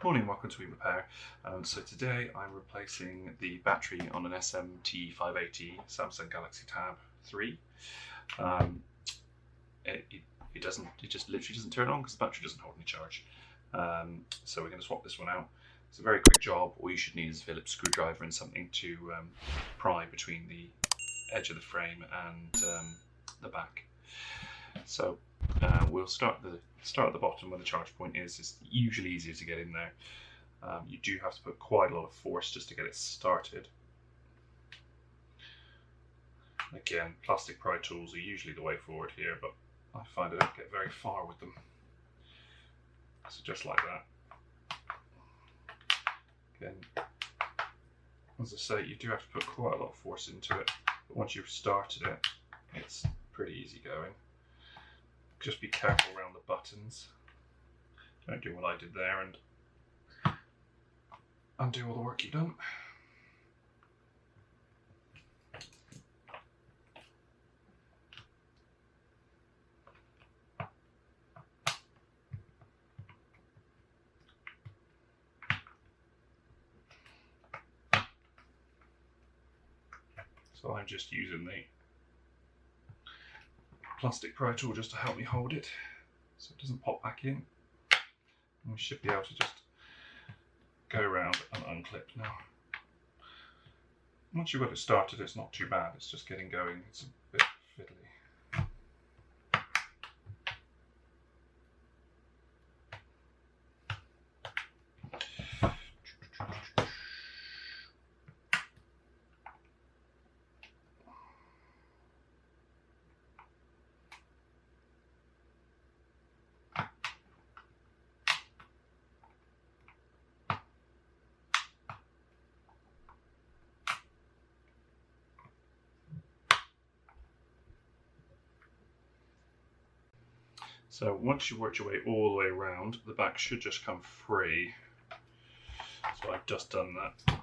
Morning, welcome to Repair. So today I'm replacing the battery on an SM-T580 Samsung Galaxy Tab 3. It just literally doesn't turn on because the battery doesn't hold any charge. So we're going to swap this one out. It's a very quick job. All you should need is a Phillips screwdriver and something to pry between the edge of the frame and the back. So we'll start at the bottom where the charge point is. It's usually easier to get in there. You do have to put quite a lot of force just to get it started. Again, plastic pry tools are usually the way forward here, but I find I don't get very far with them. So just like that. Again, as I say, you do have to put quite a lot of force into it, but once you've started it, it's pretty easy going. Just be careful around the buttons. Don't do what I did there and undo all the work you've done. So I'm just using the plastic pry tool just to help me hold it so it doesn't pop back in. And we should be able to just go around and unclip now. Once you've got it started, it's not too bad, it's just getting going, it's a bit fiddly. So once you've worked your way all the way around, the back should just come free. So I've just done that.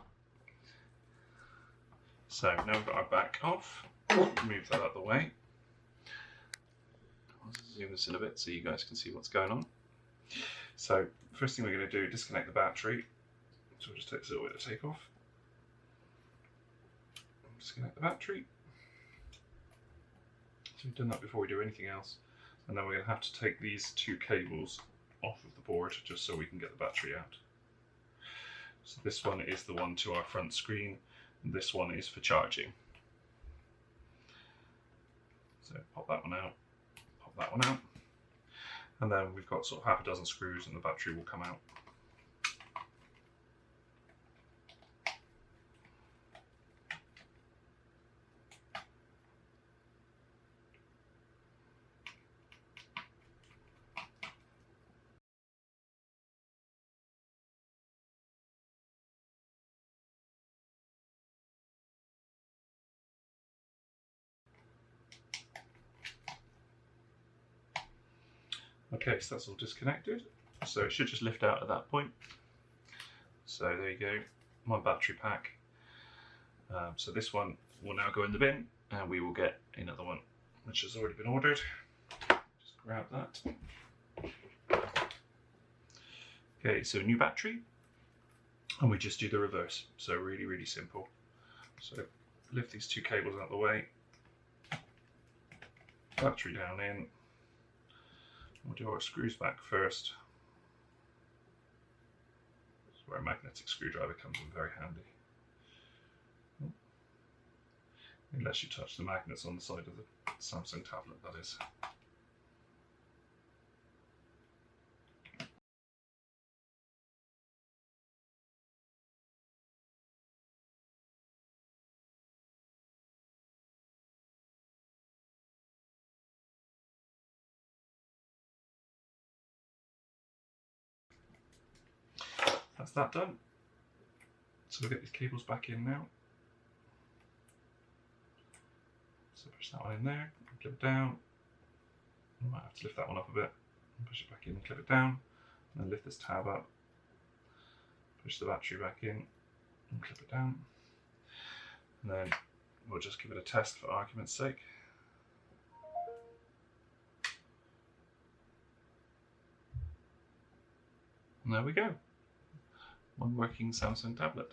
So now we've got our back off, move that out of the way. I'll zoom this in a bit so you guys can see what's going on. So first thing we're going to do, disconnect the battery. So it just takes a little bit to take off. Disconnect the battery. So we've done that before we do anything else. And then we're going to have to take these two cables off of the board just so we can get the battery out. So this one is the one to our front screen, and this one is for charging. So pop that one out, pop that one out, and then we've got sort of half a dozen screws and the battery will come out. Okay, so that's all disconnected. So it should just lift out at that point. So there you go, my battery pack. So this one will now go in the bin and we will get another one which has already been ordered. Just grab that. Okay, so new battery, and we just do the reverse. So really, really simple. So lift these two cables out of the way, battery down in. We'll do our screws back first. This is where a magnetic screwdriver comes in very handy. Unless you touch the magnets on the side of the Samsung tablet, that is. That's that done. So we'll get these cables back in now. So push that one in there, clip it down. You might have to lift that one up a bit, and push it back in and clip it down. And then lift this tab up, push the battery back in and clip it down. And then we'll just give it a test for argument's sake. And there we go. one working Samsung tablet.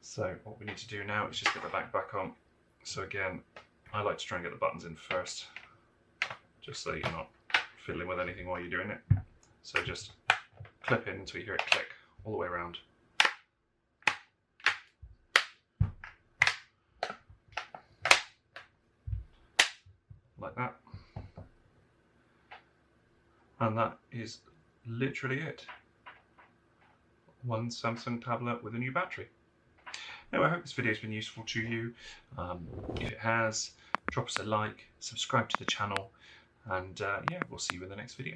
So what we need to do now is just get the back on. So again, I like to try and get the buttons in first, just so you're not fiddling with anything while you're doing it. So just clip in until you hear it click all the way around. Like that. And that is literally it. One Samsung tablet with a new battery. Anyway, I hope this video has been useful to you. If it has, drop us a like, subscribe to the channel, and yeah, we'll see you in the next video.